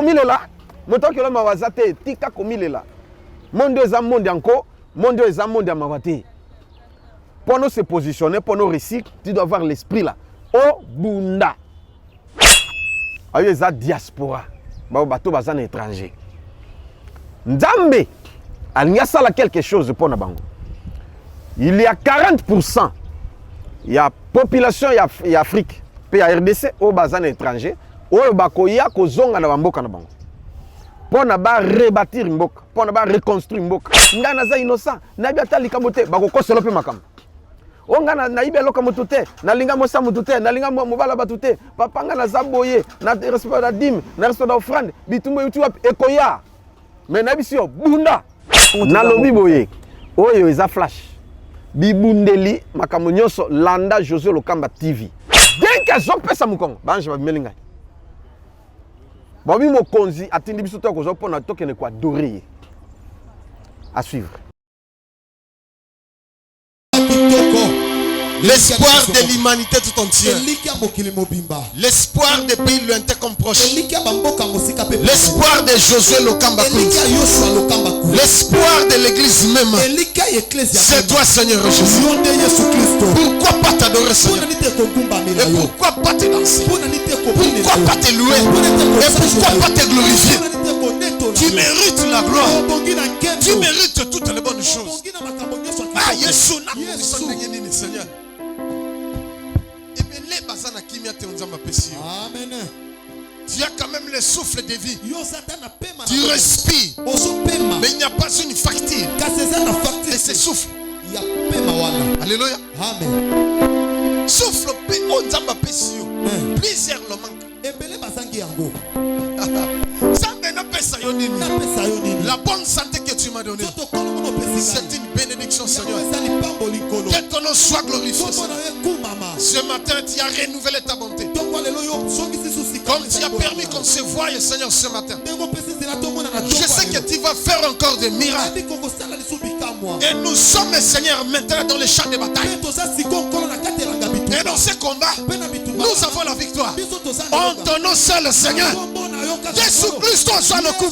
komilela moto ke lo mawazate tika komilela monde eza monde encore monde eza monde ya mawate pour nous se positionner pour nous réussir tu dois avoir l'esprit là oh bunda ayo eza diaspora ba bato baza na étranger Nzambe alinga sala quelque chose pour na bango il y a 40% il y a population ya Afrique pe ya RDC au baza na étranger oyo bakoya kozonga na bamboka na bango pona ba rebâtir mboka pona ba reconstruire mboka nga naza innocent na biata likambo te bakokosela pe makambo onga na ibe loka mutu te na linga mosa mutu te na linga mobala batu te papa nga na zaboye na respect da dîme na respect da offrande bitumbo yutu ekoya mais na bisio bunda na lobi boye oyo eza flash bibundeli makambo nyonso landa José Lokamba TV dès que zopesa mukongo banje babimelinga Babi mokonzi atindi biso to ko pona tokene ko adorer. À suivre. L'espoir de l'humanité tout entière. L'espoir des pays lointains comme proches. L'espoir de Josué Lokamba. L'espoir de l'église même. C'est toi Seigneur Jésus. Pourquoi pas t'adorer Seigneur? Et pourquoi pas te danser? Pourquoi pas te louer? Et pourquoi pas te glorifier? Tu mérites la gloire. Tu mérites toutes les bonnes choses. Ah Yesu na Seigneur. Amen. Tu as quand même le souffle de vie. Tu respires. Mais il n'y a pas une facture. Et c'est souffle. Alléluia. Amen. Souffle. Plusieurs le manquent. La bonne santé que tu m'as donnée, c'est une bénédiction, Seigneur. Que ton nom soit glorifié. Ce matin, tu as renouvelé ta bonté. Comme tu as permis qu'on se voie, Seigneur, ce matin. Je sais que tu vas faire encore des miracles. Et nous sommes, Seigneur, maintenant dans les champs de bataille. Et dans ces combats, nous avons la victoire. En ton nom seul, Seigneur. Jésus Christ, soit le coup.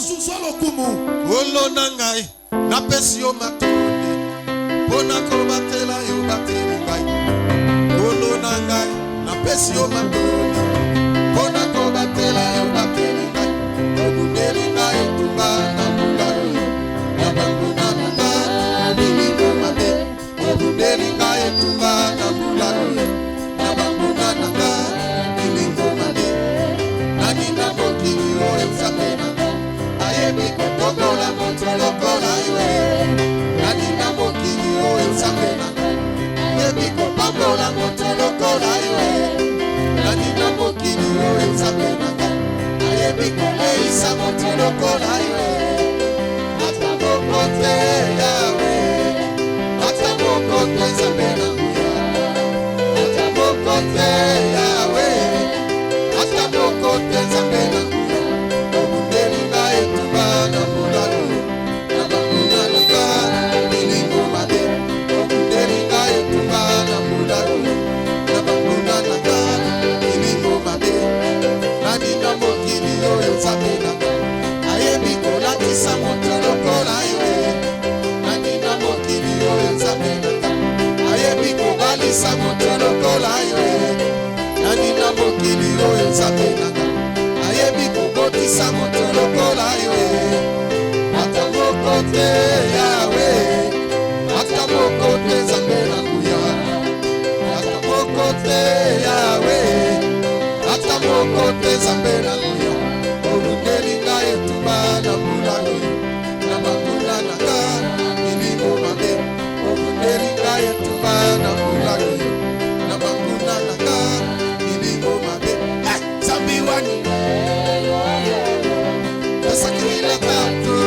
Sakila kato,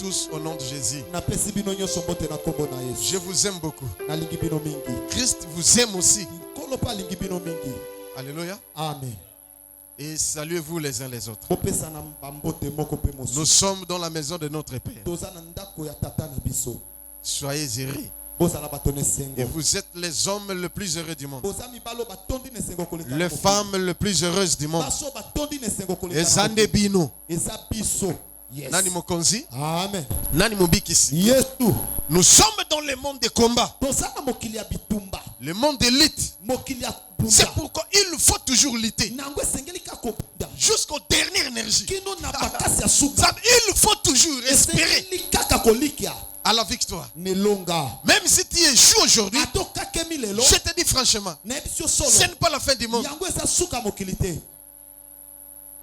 tous au nom de Jésus. napesi bino nyonso mbote na kombo na Yesu. Je vous aime beaucoup. Nalingi bino mingi. Christ vous aime aussi. Nkolo pa alingi bino mingi. Alléluia. Amen. Et saluez-vous les uns les autres. Bopesa na mbote moko pe mosu. Nous sommes dans la maison de notre Père. Toza na ndako ya tata na biso. Soyez heureux. Bozala bato ne sengo. Et vous êtes les hommes les plus heureux du monde. Boza mibalo batondi ne sengo koleka. Les femmes les plus heureuses du monde. Baso batondi ne sengo koleka. Ezande bino. Eza biso. Yes. Nani mokonzi? Amen. Nani mobikisi? Yesu. Nous sommes dans le monde de combat. Toza na mokili ya bitumba. Le monde de lutte. Mokili ya bunda. C'est pourquoi il faut toujours lutter. Nango esengeli kako bunda. Jusqu'aux dernières énergies. Kino na bakasi ya suka. Il faut toujours espérer Esengeli kaka kolikia. à la victoire. Nelonga. Même si tu échoues aujourd'hui, Atoka kemi lelo. je te dis franchement, Na ebisio solo. ce n'est pas la fin du monde. Yango esa suka mokili te.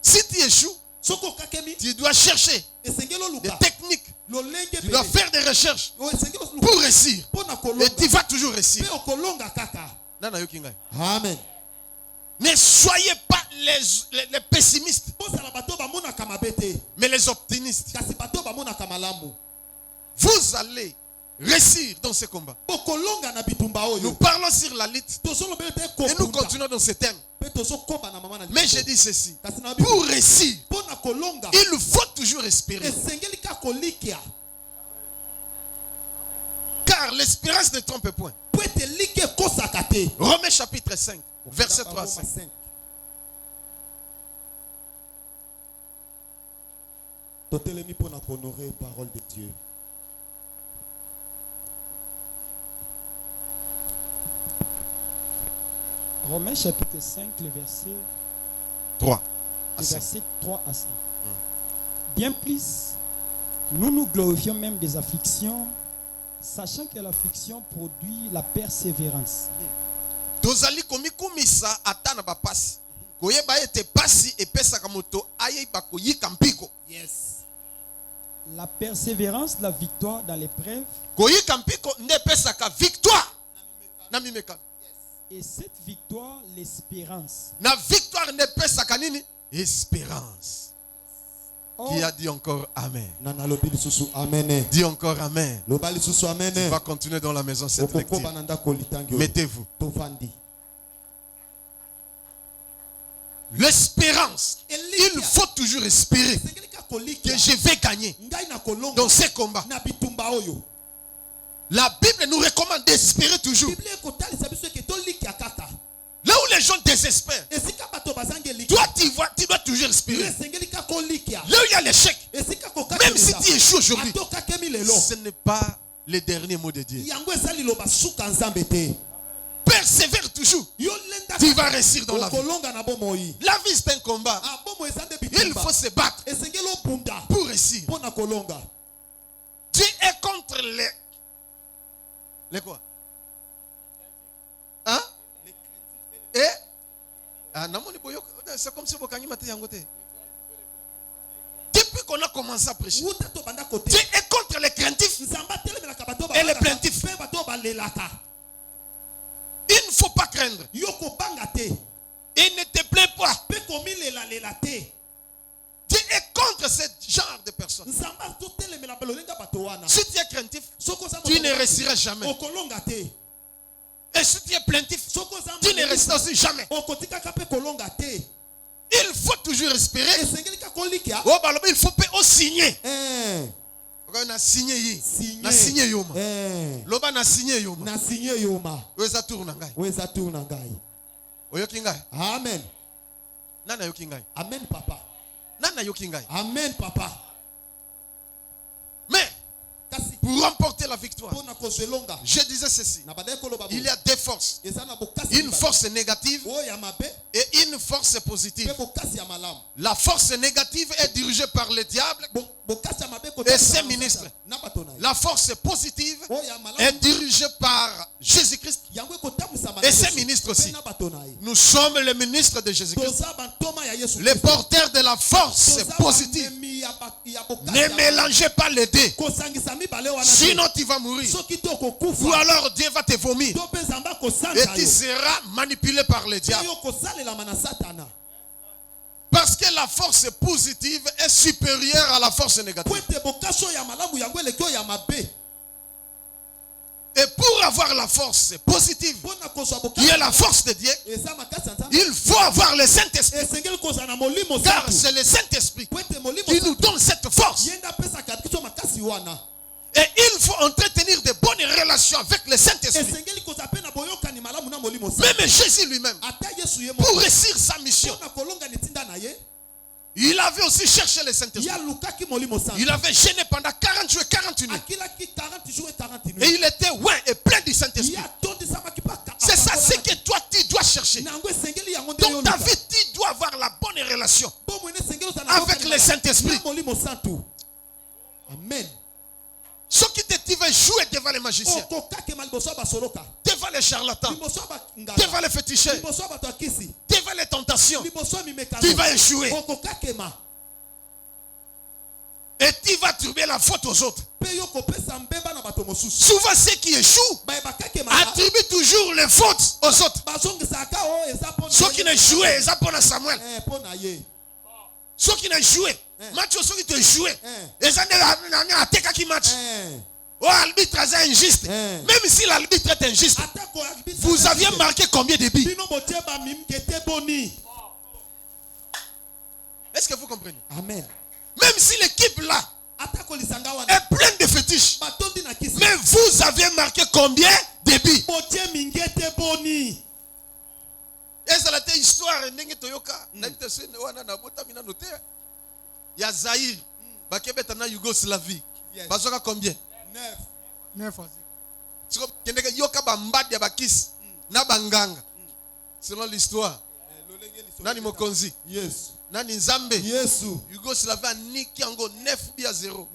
Si tu échoues, Soko kakemi. tu dois chercher Esengelo des luka. techniques. Lolenge Tu dois faire des recherches O esengelo luka. pour réussir. Pona Et kolonga. tu vas toujours réussir. Pe okolonga kaka. Nana yoki ngai. Amen. Ne soyez pas les pessimistes, Bozala bato bamona kama bete. mais les optimistes. Kasi bato bamona kama lamu. Vous allez réussir dans ce combat. Okolonga na bitumba Nous oyo. parlons sur la lutte Tozolo bete et nous ko. continuons dans ce thème. Pe tozo koba na mama na. Mais je dis ceci. Kasi na Pour réussir, pona kolonga. il faut toujours espérer. Esengeli ka kolikia. Car l'espérance ne trompe point. Pwete like kosaka te. Romains chapitre 5, verset 3 à 5. Totelemi pona honorer parole de Dieu. Romains chapitre 5, le verset, 3 à le 5. verset 3 à 5. Bien plus, nous nous glorifions même des afflictions, sachant que l'affliction produit la persévérance. Tozali komikumisa ata na bapasi. Koyeba ete pasi epesaka moto ayeba koyika mpiko. Yes. La persévérance, la victoire dans l'épreuve. Koyika mpiko nde epesaka victoire. Na mimeka. Et cette victoire, l'espérance. Na victoire nde epesaka nini? Espérance. Or, Qui a dit encore Amen? Nana lobili susu amen. Dis encore Amen. Lobali susu amen. On va continuer dans la maison cette Okoko lecture. bananda kolitangi. Mettez-vous. Tovandi. L'espérance. Il faut toujours espérer Esengeli ka kolikia. que je vais gagner Ngai na kolonga. dans ces combats. Na bitumba oyo. La Bible nous recommande d'espérer toujours. Bible ekotalisa biso ke tolikia kaka. Là où les gens désespèrent, Esika bato bazangeli. toi tu dois toujours espérer. Esengeli ka kolikia. Là où il y a l'échec, Esika kokaka. même si tu échoues aujourd'hui, Atoka kemi lelo. ce n'est pas le dernier mot de Dieu. Yango ezali loba suka nzambe te. Persévère toujours. Yo lenda. Tu vas réussir dans la vie. Okolonga na bomoi. La vie c'est un combat. Ah bomo ezande Il bitumba. faut se battre Esengeli obunda. pour réussir. Pona kolonga. Dieu est contre les... Les quoi? Hein? Et? Ah, c'est comme si vous gagnez matin yangote. Depuis qu'on a commencé à prêcher, Wuta to banda kote. Dieu est contre les craintifs Nzamba telemela ka bato ba. et les plaintifs. Pe bato ba lelaka. Il ne faut pas craindre. Yoko banga te. Et ne te plains pas. Pe komi lela te. Dieu est contre ce genre de personnes. Nzamba to telemela belolenga bato wana. Si tu es craintif, Soko za tu ne réussiras jamais. okolonga te. Et si tu es plaintif, Soko za tu ne réussiras aussi jamais. okotika ka pe kolonga te. Il faut toujours espérer. Esengeli ka kolikia. Oh, bah, il faut pas signer. On a signé. Signé. Na signé yoma. Loba na signé yoma. na signé yoma. Weza tour na ngai. Weza tour na ngai. Oyoki ngai. Amen. Nana yoki ngai. Amen papa. Nana yoki ngai. Amen papa. Mais Kasi pour remporter la victoire, pona kozelonga. je disais ceci. Na badai koloba. Il y a deux forces. Eza na bokasi. Une force négative o ya mabe et une force positive. pe bokasi ya malamu. La force négative est dirigée par le diable Bokasi ya mabe et ses ministres. Na bato na. La force positive O ya malamu. est dirigée par Jésus-Christ Yango kotamusa et ses ministres aussi. na bato na. Nous sommes les ministres de Jésus-Christ. Toza bantoma ya Yesu. Les porteurs de la force positive. Ne mélangez pas les deux. Kosangisa mibale wana. Sinon tu vas mourir. Soki to kokufa. Ou alors Dieu va te vomir. To pe zamba kosanga Et yo. tu seras manipulé par le diable. Yo kosalela mana satana. Parce que la force positive est supérieure à la force négative. Et pour avoir la force positive, qui est la force de Dieu, il faut avoir le Saint-Esprit. Car c'est le Saint-Esprit qui nous donne cette force. Et il faut entretenir de bonnes relations avec le Saint-Esprit. Même Jésus lui-même, pour réussir sa mission, il avait aussi cherché le Saint-Esprit. Il avait gêné pendant 40 jours et 40 nuits. Et il était loin et plein du Saint-Esprit. C'est ça, c'est que toi tu dois chercher. Dans ta vie, tu dois avoir la bonne relation avec le Saint-Esprit. Amen. Ce qui tu veux jouer devant les magiciens, devant les charlatans, devant les féticheurs, devant les tentations, tu vas échouer. Et tu vas trouver la faute aux autres. Souvent ceux qui échouent attribuent toujours les fautes aux autres. Ceux qui n'échouent, ils apprennent à Samuel. Ceux qui n'échouent, match ceux qui te jouent, ils ont attaqué qui match. Oh, l'arbitre est injuste. Même si l'arbitre est injuste, vous aviez marqué combien de buts? Est-ce que vous comprenez? Amen. Même si l'équipe là est pleine de fétiches, mais vous avez marqué combien de buts? Et ça a histoire il y a Zaïre, Bakebetana Yougoslavie. Bazoka combien? 9. Selon l'histoire. Nani Mokonzi. Yes. Nani Nzambe. Yes. Yougoslavie a niqué en 9-0.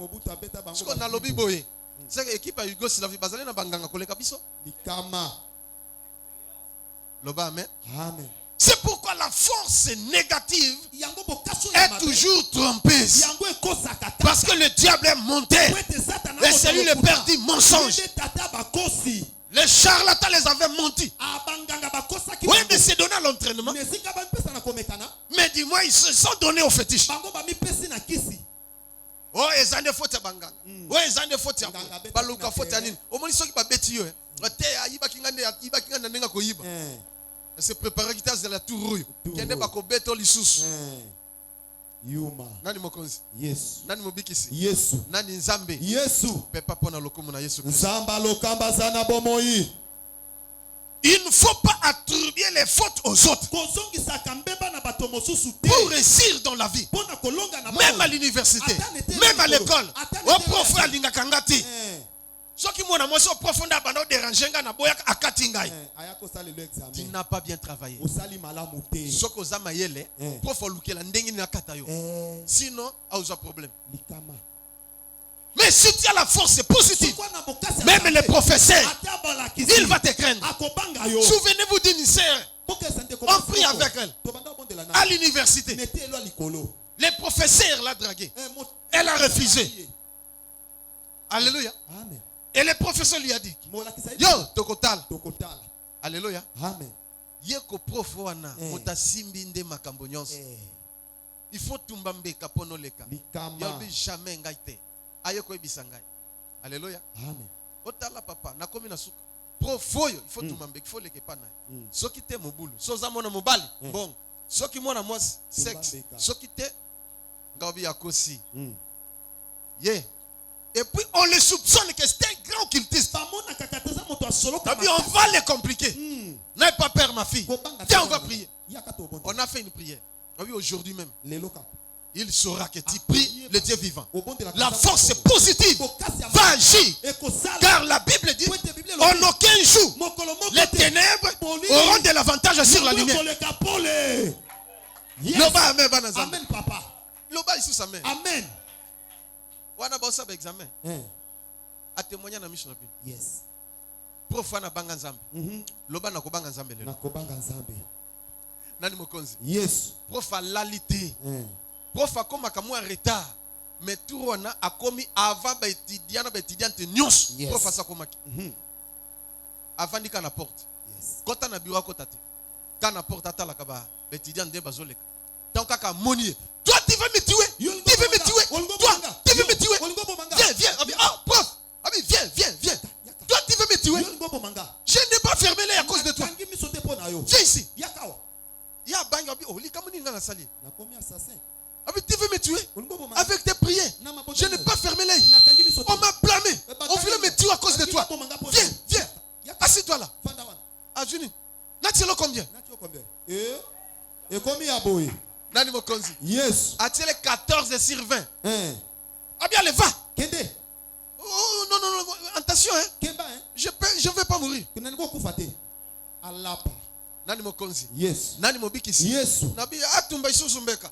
Ce qu'on a lobby boy. C'est que l'équipe à Yougoslavie, bazale na banganga koleka biso. Bikama. Loba amen. Amen. C'est pourquoi la force négative est toujours trompeuse. Parce que le diable est monté. Et c'est lui le père du mensonge. Les charlatans les avaient menti. Oui, mais c'est donné à l'entraînement. Mais dis-moi, ils se sont donnés au fétiche. Oh, ils ont des fautes à Banganga. Oh, ils ont des fautes à Baluka fautes à Nine. Au moins, ils sont qui battent yo. C'est préparé qui t'a de la tour rouille. Qui n'est pas qu'au béton l'issous. Yuma. Nani Mokonzi. Yes. Nani Mobikisi. Yes. Nani Nzambe. Yes. Pepa pona lokomo na Yesu. Nzamba lokamba zana bomoi. Il ne faut pas attribuer les fautes aux autres. Pour réussir dans la vie. Même à l'université. Même à l'école. Au prof à l'ingakangati. Ce qui m'a dit, profondeur bando déranger na boya akatingai. Tu n'as pas bien travaillé. Ce que vous avez prof olukela ndengi na katayo. Sinon, a problème. Mais si tu as la force positive, même les professeurs, il va te craindre. Souvenez-vous d'une sœur, on prie avec elle à l'université. Les professeurs l'ont dragué. Elle a refusé. Alléluia. Et le professeur lui a dit, yo, tokotal. Alléluia. Amen. Yeko prof wana, motasimbi nde makambo nyonso. Il faut tumbambe kapono leka. Yobi jamais ngaite. Ayeko ebisangai. Alléluia. Amen. Otala papa, nakomi na suka. Profoyo, il faut tumbambe, il faut leke pana. Soki te mobulu, soza mona mobali, bon. Soki mona mwasi, sexe. Soki te ngabi yakosi. Yeah. Et puis on le soupçonne que c'est un grand occultiste. On va les compliquer. N'aie pas peur, ma fille. Viens, on va prier. On a fait une prière. Aujourd'hui même. Il saura que tu pries le Dieu vivant. La force positive va agir. Car la Bible dit, en aucun jour, les ténèbres auront de l'avantage sur la lumière. Amen, papa. Amen. Wana bossa ba examen. A témoigner na mission. Yes. Prof na banga nzambe. Loba na kobanga nzambe lelo. Na kobanga nzambe. Nani Mokonzi? Yes. Prof a lalité. Prof a comme comme en retard. Mais tout wana a commis avant ba étudiante nyos. Prof a ça comme avant di kana porte. Yes. Kota na bureau kota te. Kana porte ata la kaba étudiant de bazoleka. Tant qu'à monier. Toi, tu veux me tuer. Tu veux me tuer. Toi, tu veux me tuer. Viens. Ah, prof. Viens. Toi, tu veux me tuer. Je n'ai pas fermé l'œil à cause de toi. Viens ici. Il y a bang. Tu veux me tuer. Avec tes prières. Je n'ai pas fermé l'œil. On m'a blâmé. On voulait me tuer à cause de toi. Viens. Assieds-toi là. Ah, Juni. Nathielo combien? Et combien boy? Nani Mokonzi. Yes. Attirer 14 sur 20. Ah bien, allez, va. Kende. Oh, non, attention, hein. Kemba, Je ne vais pas mourir. Alapa. Nani Mokonzi. Yes. Nani Mobikisi. Yes. Nabi atumba iso sumbeka.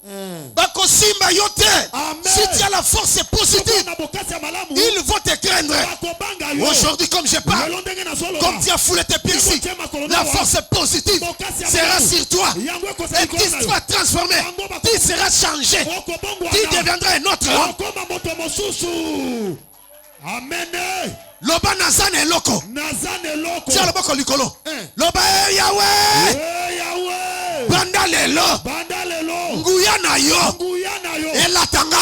Bako simba yote. Si tu as la force positive, ils vont te craindre. Aujourd'hui, comme je parle, comme tu as foulé tes pieds ici, la force positive sera sur toi. Et tu seras transformé. Tu seras changé. Tu deviendras un autre homme. Amen. Loba nazane loko. Tia loba kolikolo. Loba Yahweh. Banda lelo. Nguya na yo. Elatanga.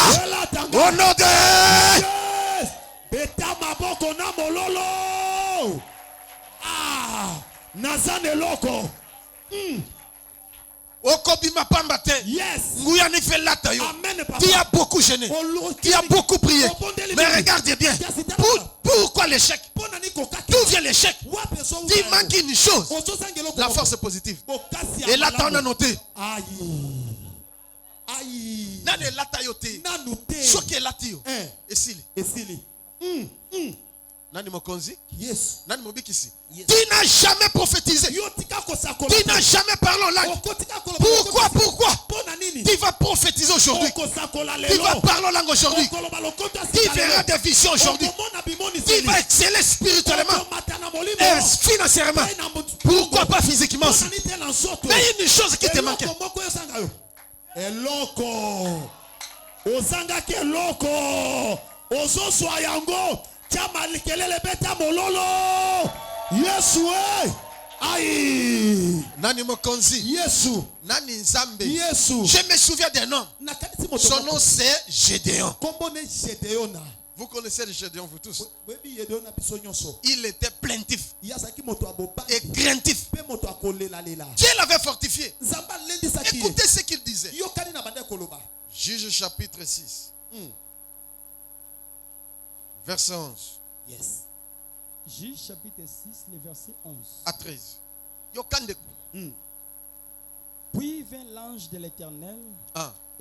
Au nom de Beta maboko na mololo. Nazane loko. Okobima pambate. Yes. Nguya ni fait lata yo. Amen, papa. Tu as beaucoup gêné. Tu as beaucoup prié. Mais regarde bien. Pourquoi l'échec? D'où vient l'échec? Tu manques une chose. La force positive. Et là, tu as noté. Aïe. Nane lata yo te. Choqué lati yo. Esili. Nani Mokonzi? Yes. Nani Mobikisi? Tu n'as jamais prophétisé. Tu n'as jamais parlé en langue. Pourquoi? Tu vas prophétiser aujourd'hui. Tu vas parler en langue aujourd'hui. Tu verras des visions aujourd'hui. Tu vas exceller spirituellement et financièrement. Pourquoi pas physiquement aussi? Mais il y a une chose qui te manquait. Eloko. Ozanga ke loko. Ozo soyango. Tiamalikelele beta mololo. Yesu. Aïe. Nani Mokonzi. Yesu. Nani Nzambe. Yesu. Je me souviens d'un nom. Son nom c'est Gédéon. Vous connaissez le Gédéon, vous tous. Il était plaintif et craintif. Dieu l'avait fortifié. Écoutez ce qu'il disait. Juge chapitre 6. Verset 11. Yes. Juge chapitre 6, le verset 11. À 13. Puis vint l'ange de l'Éternel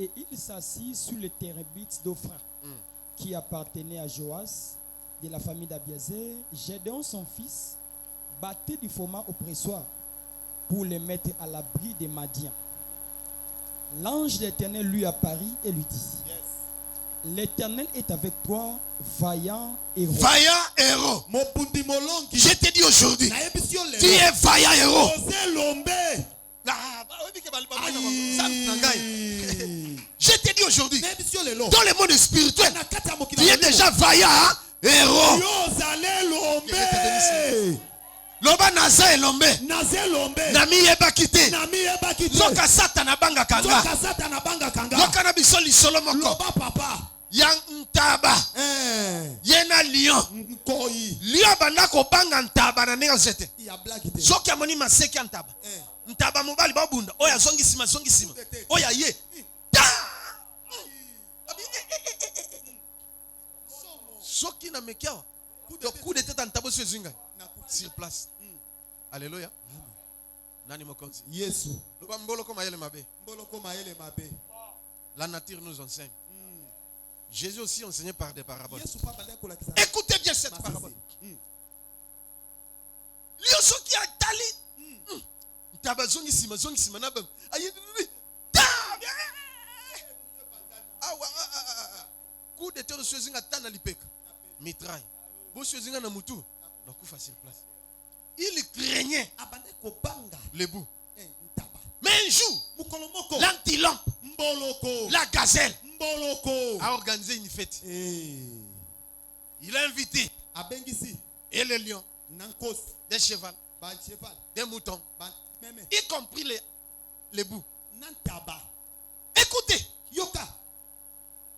et il s'assit sous le térébinthe d'Ophra qui appartenait à Joas de la famille d'Abiazer. Gédéon son fils battait du fourment au pressoir pour le mettre à l'abri des Madians. L'ange de l'Éternel lui apparut et lui dit: L'Éternel est avec toi, vaillant héros. Vaillant héros. Je te dis aujourd'hui, tu es vaillant héros. Je te dis aujourd'hui, dans le monde spirituel, tu es déjà vaillant héros. Loba naza elombe. Nami yeba kite. Loka satana banga kanga. Loka na biso lisolo moko. Yang ntaba. Yena lion. Lion banda ko banga ntaba na ndenge zete. Soki amoni maseki ntaba. Ntaba mobali babunda. Oya zongi sima. Oya ye. Soki na mekia. Coup de tête ntaba so zinga. Sur place. Alléluia. Nani Mokonzi. Yesu. La nature nous enseigne. Jésus aussi enseignait par des paraboles. Écoutez bien cette parabole. Lioso qui a tali. Tabazongi sima na bam. Coup de terre de Suezinga tana lipeka. Mitraille. Bo Suezinga na mutu. Na kufa sur place. Il craignait les bouts. Mais un jour, l'antilope, la gazelle, a organisé une fête. Il a invité et les lions, des chevaux, des moutons, y compris les bouts. Et écoutez. Yoka.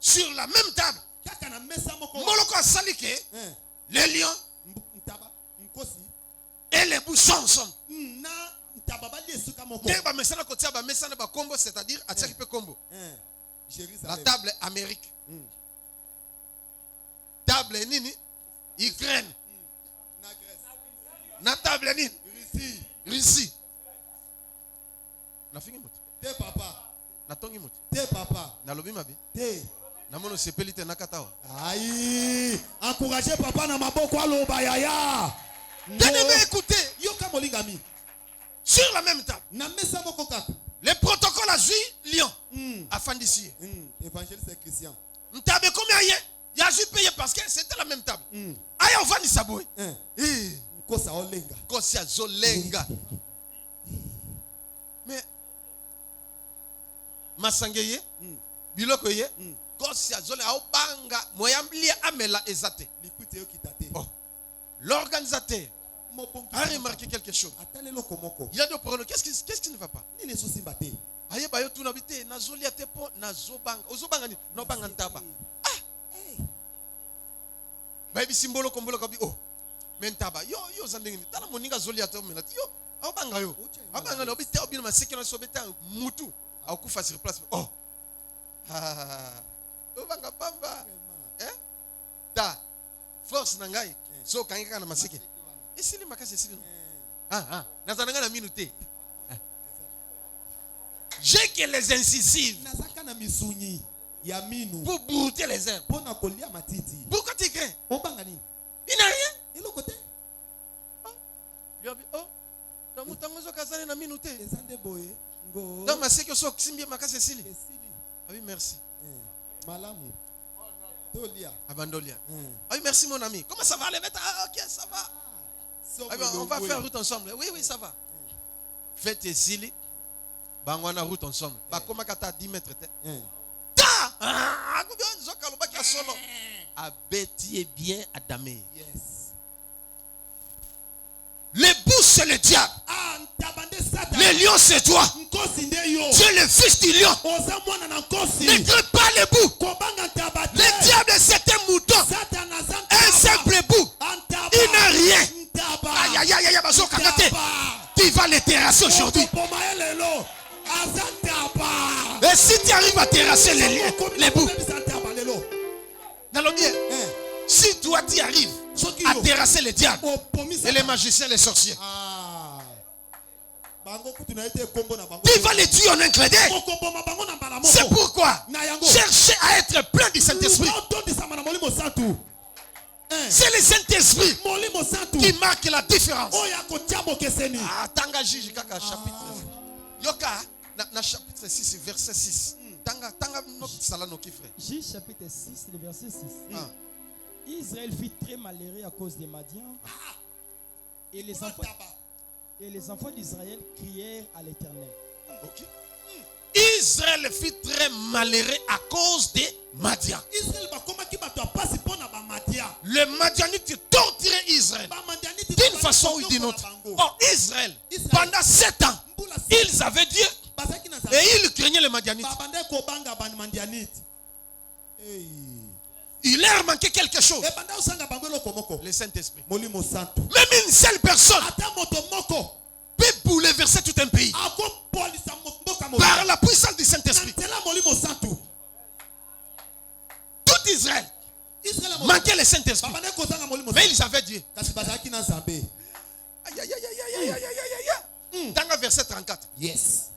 Sur la même table. Kaka na mesa moko. Moloko a salike. Les lions. Ntaba. Nkosi. Et les bouchons ensemble. Na ntaba ba liesuka moko. Dès ba mesana kotia ba mesana ba kombo, c'est-à-dire atiaki pe kombo. La table Amérique. Table nini? Ukraine. Na table nini? Russie. Na fingi moto. Te papa. Na tongi moto. Te papa. Na lobi mabe. Te. Na mono sepelite na katao. Aïe. Encouragez papa na maboko aloba yaya. Bien-aimé, écoutez. Yoka molingami. Sur la même table. Na mesa moko kaka. Les protocoles à Juif, Lyon. Afin d'ici. Évangéliste Christian. M'tabe combien y est? Il a juste payé parce que c'était la même table. Aïe, on va ni saboué. Kosa olenga. Kosa zolenga. Mais Masangeye, biloko ye, kosa zolenga obanga, moyambli amela ezate. Likwite yo kitate. Oh. L'organisateur a remarqué quelque chose. Il a dit au pronom, qu'est-ce qui ne va pas? Aïe, bayo tout n'habité, nazoli a tepo, nazobanga, ozobanga ni, nobanga ntaba. Ah! Baby symbolo kombolo kabi, oh. Mentaba, yo zandengini, tala moninga zoli a tepo menati, yo, abanga yo. Abanga no bité obino maseke na sobeta mutu, au kufa sur place. Oh. Ah. Obanga pamba. Eh? Da. Force nangai. So kangika na maseke. Esili makasi esili. Nazananga na minute. J'ai que les incisives. Nazaka na misuni ya minu. Pour brouter les herbes. Pona kolia matiti. Pourquoi tu crains? Obanga nini? Il n'a rien. Et le côté? Oh. Na mutango zo kazane na minute. Ezande boye. Ngo. Dans maseke so kimbie makasi esili. Esili. Ah oui, merci. Malamu. Dolia. Abandolia. Ah oui, merci mon ami. Comment ça va les mettre? Ah, ok, ça va. Ah, ben, on va faire route ensemble. Oui, ça va. Faites esili. Bangwana route ensemble. Bah comment kata 10 mètres ta. Ah, combien zo kaloba ki solo. Abeti est bien adamé. Yes. Les bouches c'est le diable. Les lions c'est toi. Tu es le fils du lion. Ne crée pas les bouts. Le diable c'est un mouton. Un simple bout. Il n'a rien. Aïe, bazo kakate. Tu vas les terrasser aujourd'hui. Et si tu arrives à terrasser les bouts, si toi tu arrives à terrasser les diables et les magiciens, les sorciers, tu vas les tuer en un clin d'œil. C'est pourquoi cherchez à être plein du Saint-Esprit. C'est le Saint-Esprit qui marque la différence. Tanga Jiji kaka chapitre. Yoka na chapitre 6 verset 6. Tanga no sala no kifre. Juge chapitre 6 le verset 6. Israël fut très malheureux à cause des Madians. Et les enfants d'Israël crièrent à l'Éternel. Okay. Israël fut très malheureux à cause des Madians. Le Madianite torturait Israël d'une façon ou d'une autre. Or, Israël, pendant 7 ans, ils avaient Dieu et ils craignaient les Madianites. Il leur manquait quelque chose. Le Saint-Esprit. Même une seule personne peut bouleverser tout un pays par la puissance du Saint-Esprit. Tout Israël manquait le Saint-Esprit. Mais ils avaient Dieu. Dans le verset 34. Yes.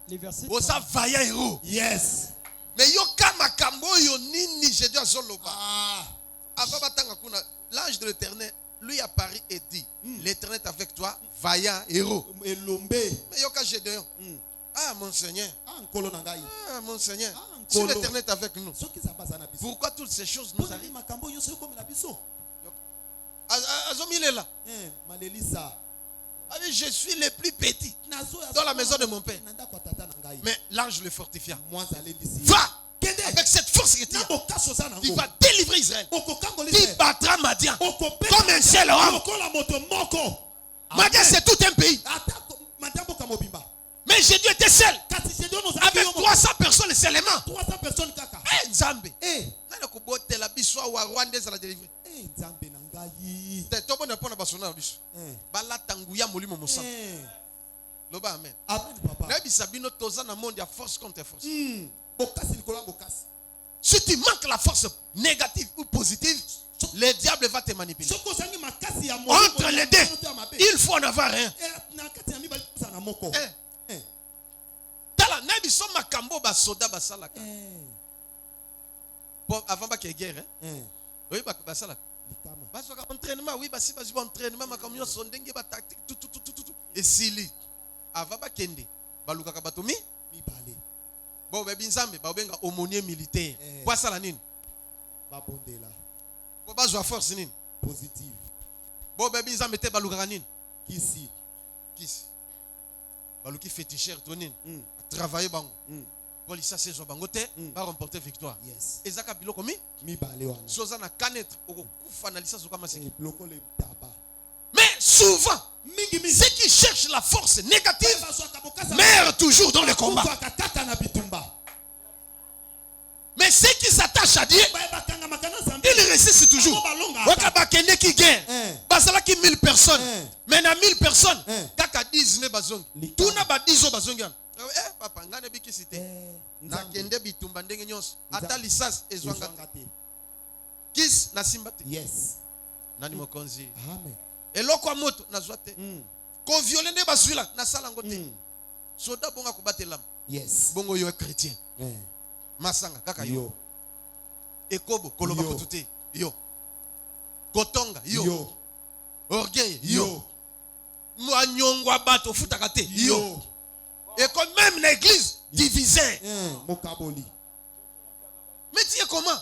Les versets Osa vaillant héros. Yes. Mais yoka makambo yo nini je dois zoloba. L'ange de l'Éternel lui apparaît et dit l'Éternel est avec toi, vaillant héros. Mais yoka Gédéon. Ah mon Seigneur. Ah mon Seigneur. Si l'Éternel est avec nous, pourquoi toutes ces choses nous arrivent? Azomile là. Je suis le plus petit dans la maison de mon père. Mais l'ange le fortifia. Va avec cette force que tu as. Tu vas délivrer Israël. Tu battras Madian comme un seul homme. Madian c'est tout un pays. Mais Gédéon était seul. Kasi Gédéon nous Avec 300 personnes seulement. 300 personnes kaka. Eh, Nzambe. Eh, Nana kobote la biso wa Rwanda za la délivrer. eh, Nzambe na ngai. Te tobo na pona basona na biso. Eh. Bala tanguya molimo mosa. Eh. Loba amen. Amen papa. Na bisabino toza na monde ya force contre force. Bokasi likola bokasi. Si tu manques la force négative ou positive, le diable va te manipuler. Soko sangi makasi ya mo. Entre les deux, il faut en avoir un. Na kati ya mibali sana moko. Eh. Tala na biso makambo ba soda basalaka. Avant ba ke guerre, oui ba basalaka. Basoka entraînement, oui basi basi entraînement makamyo sondenge ba tactique tout. Et sili. Avant ba kende, baluka ka batomi Mibali. Bo bebi nzambe ba benga aumônier militaire. Kwa sala nini? Ba bondela. Bo bazwa force nini? Positive. Bo bebi nzambe te baluka nini? Kisi. Baluki féticheur to nini? A travailler bango. Polisa saison bango te ba remporter victoire. Yes. Ezaka biloko Mibali wana. soza na canette okufa na licence kama seki. Biloko le taba. Mais souvent, ceux qui cherchent la force négative meurent toujours dans le combat. Mais ceux qui s'attachent à Dieu, ils réussissent toujours. Wakabakende qui gagne, basala qui 1000 personnes, mais na 1000 personnes, kaka 10 ne bazong. Tout na ba 10 o bazong. Eh papa ngane biki cité. Na kende bitumba ndenge nyonso. Ata licence ezwanga. Kis na simbate. Yes. Nani mokonzi. Amen. Eloko ya moto nazwa te. Ko violé nde bazwila na sala ngo te. Soda bonga ko batela. Yes. Bongo yo chrétien. Masanga kaka yo. Ekobo koloba ko tuté. Yo. Kotonga yo. Orgueil yo. Mwanyongwa bato futaka te. Yo. Et comme même l'église divisée. Mokaboli. Mais tu es comment?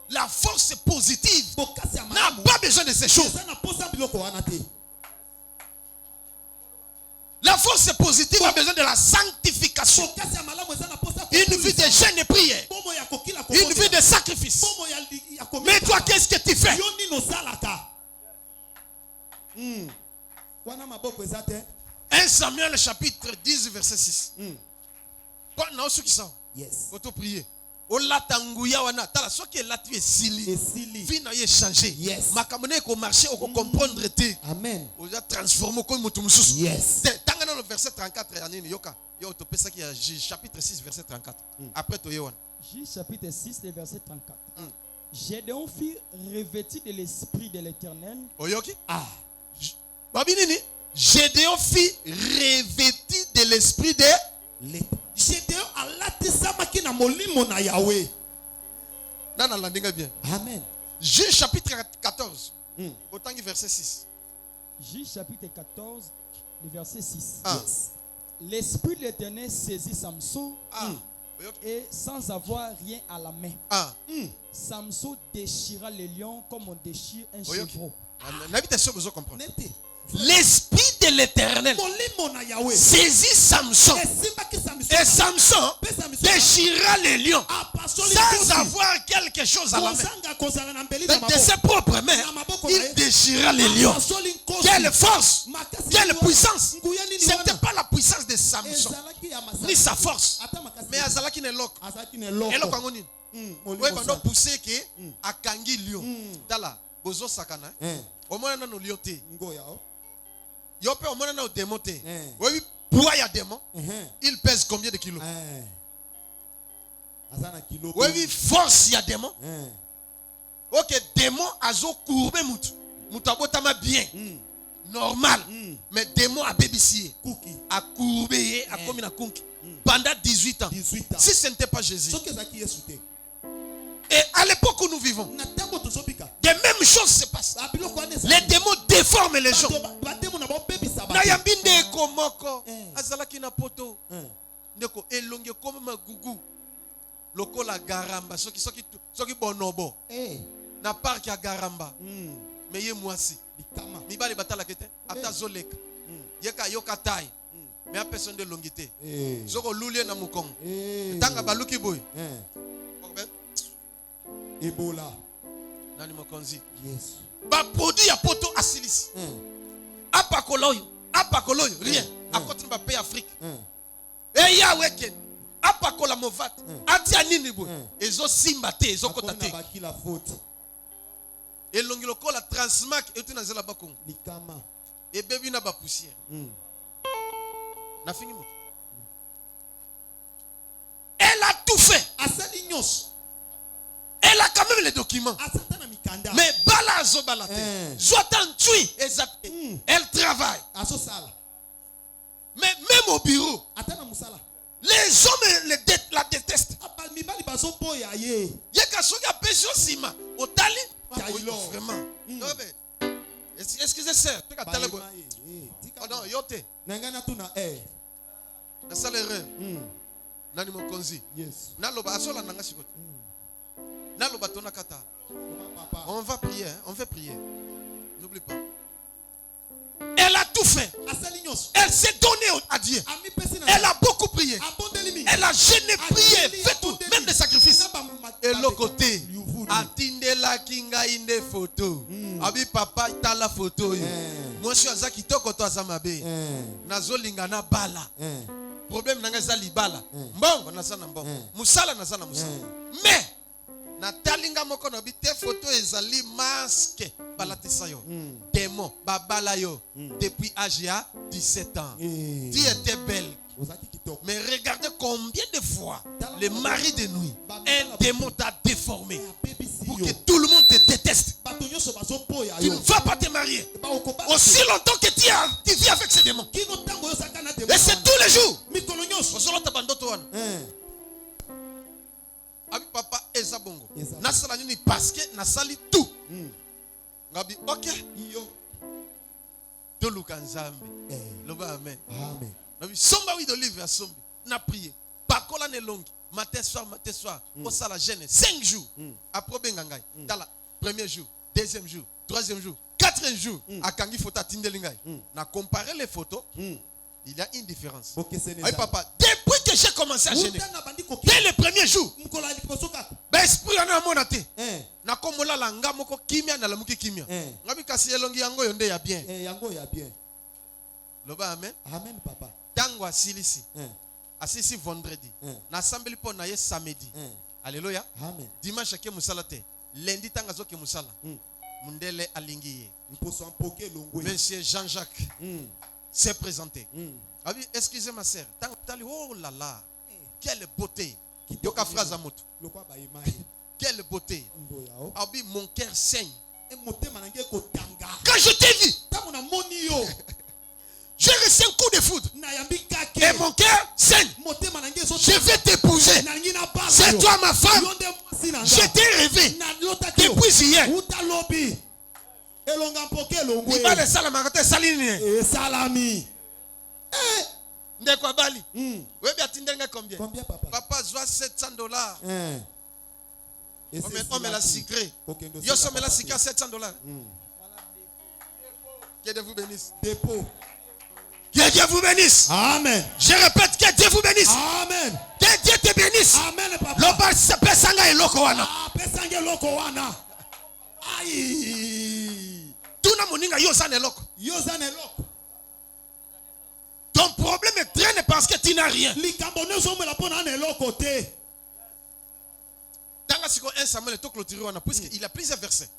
La force positive n'a pas besoin de ces choses. La force positive a besoin de la sanctification. Une vie de jeûne et prière. Une vie de sacrifice. Mais toi, qu'est-ce que tu fais? 1 Samuel chapitre 10 verset 6. Pendant ceux qui sont, faut te prier. Ola tanguya wana tala soki elati esili vie na ye changer makamone ko marcher ko comprendre te amen oza transformer ko mutu mususu yes tanga na le verset 34 ya nini yoka yo to pesa ki ya chapitre 6 verset 34 après to yewana Juge chapitre 6 le verset 34 Gédéon fut revêtu de l'esprit de l'Éternel. Oyoki babi nini Gédéon fut revêtu de l'esprit de l'Éternel. Gédéon alatisama na molimo na Yahweh. Nana landinga bien. Amen. Juge chapitre 14. Autant que verset 6. Juge chapitre 14, le verset 6. Yes. L'esprit de l'Éternel saisit Samson et sans avoir rien à la main. Samson déchira les lions comme on déchire un chevreau. L'esprit de l'Éternel saisit Samson et Samson déchira les lions sans avoir quelque chose à la main. De ses propres mains, il déchira les lions. Quelle force, quelle puissance. Ce n'était pas la puissance de Samson ni sa force, mais Azalaki ne lok. Elok angoni. Oui, pendant pousser que akangi lion. Dala bozo sakana. Au moins non lion te. Yo pe au moins non démon te. Oui, poids ya démon. Il pèse combien de kilos? Oui, force ya démon. Ok, démon azo courbe mutu. Mutabotama bien. Normal. Mais démon a bébisié. A courbé, a commis la kunki. Pendant 18 ans. Si ce n'était pas Jésus. Et à l'époque où nous vivons, des mêmes choses se passent. Les démons déforment les gens. Nayambinde komoko. Azalaki na poto. Ndeko elonge comme ma gugu. Lokola garamba. Soki bonobo. Na parc ya garamba. Mais ye mwasi. Mibali batala kete. Ata zoleka. Yeka yoka tai. Mais a personne de longité. Zoko lulie na mukong. Tanga baluki boy. Ebola. Nani mokonzi. Yes. Ba produit ya poto asilis. Apakoloyo. Rien. À côté de pays Afrique. Et Yahweh ken apakola movat atia nini bo ezo simba te ezo kota te la faute. et longiloko la transmac et tout nazela bakong Likama. et bebi na ba poussière na fini mo. Elle a tout fait. Elle a quand même les documents. Mais bala zo balate. Zotan tui exact. Elle travaille. Mais même au bureau, les hommes la détestent. Yeka soga pesio sima. Otali vraiment. Non mais excusez sœur, tu as telle bonne. Oh non, yote. Nangana tuna eh. Na salaire. Nani mokonzi. Yes. Naloba asola nanga sikote. Naloba tona kata. On va prier, hein? On va prier. N'oublie pas. Elle a tout fait. Elle s'est donnée à Dieu. Elle a beaucoup prié. Elle a jeûné, prié, fait tout, même des sacrifices. Et l'autre côté, atindela kinga inde photo. Abi papa ta la photo. Moi je suis azaki toko to azamabe. Nazolinga na bala. Problème nanga za libala. Mbongo nazana mbongo. Musala nazana musala. Mais Natalinga moko na bite photo ezali masque balatisa yo. Démon babala yo depuis âge ya 17 ans. Tu étais belle. Mais regardez combien de fois le mari de nuit, un démon t'a déformé pour que tout le monde te déteste. Tu ne vas pas te marier aussi longtemps que tu vis avec ces démons. Et c'est tous les jours. Abi papa eza bongo. Nasala nini parce que nasali tout. Ngabi OK. To lukanzambe. Loba amen. Amen. Nabi somba wi d'olive a sombi. Na prié. Pakola ne longi. Matin soir. Au sala jeûne 5 jours. Après bengangai. Tala premier jour, deuxième jour, troisième jour, quatrième jour. Akangi fota tindelingai. Na comparer les photos. Il y a une différence. Oui, papa, depuis que j'ai commencé à jeûner, dès le premier jour, l'esprit en a monaté. Na komola la nga moko kimia na la muki kimia. Ngabi kasi elongi yango yonde ya bien. Yango ya bien. Loba amen. Amen papa. Tango asilisi. Asisi vendredi. Na sambeli po na ye samedi. Alléluia. Amen. Dimanche ke musala te. Lundi tanga zo ke musala. Mundele alingiye. Monsieur Jean-Jacques s'est présenté. Excusez ma sœur. Oh là là. Quelle beauté. Yoka phrase à moto. Quelle beauté. Abi mon cœur saigne. Quand je t'ai vu, j'ai reçu un coup de foudre. Et mon cœur saigne. Je vais t'épouser. C'est toi ma femme. Je t'ai rêvé depuis hier. Il va les salamagate salini. Salami. Ndeko bali. Oui, bien tindenga combien? Combien papa? Papa joue $700. On me l'a secret. Yo somme la secret $700. Que Dieu vous bénisse. Dépôt. Que Dieu vous bénisse. Amen. Je répète, que Dieu vous bénisse. Amen. Que Dieu te bénisse. Amen papa. Loba se pesanga eloko wana. Pesanga eloko wana. Aïe. Tuna moninga yo zane eloko. Yo zane eloko. Ton problème est traîné parce que tu n'as rien. Tanga siko 1 Samuel to clôturer wana puisque il a plusieurs versets.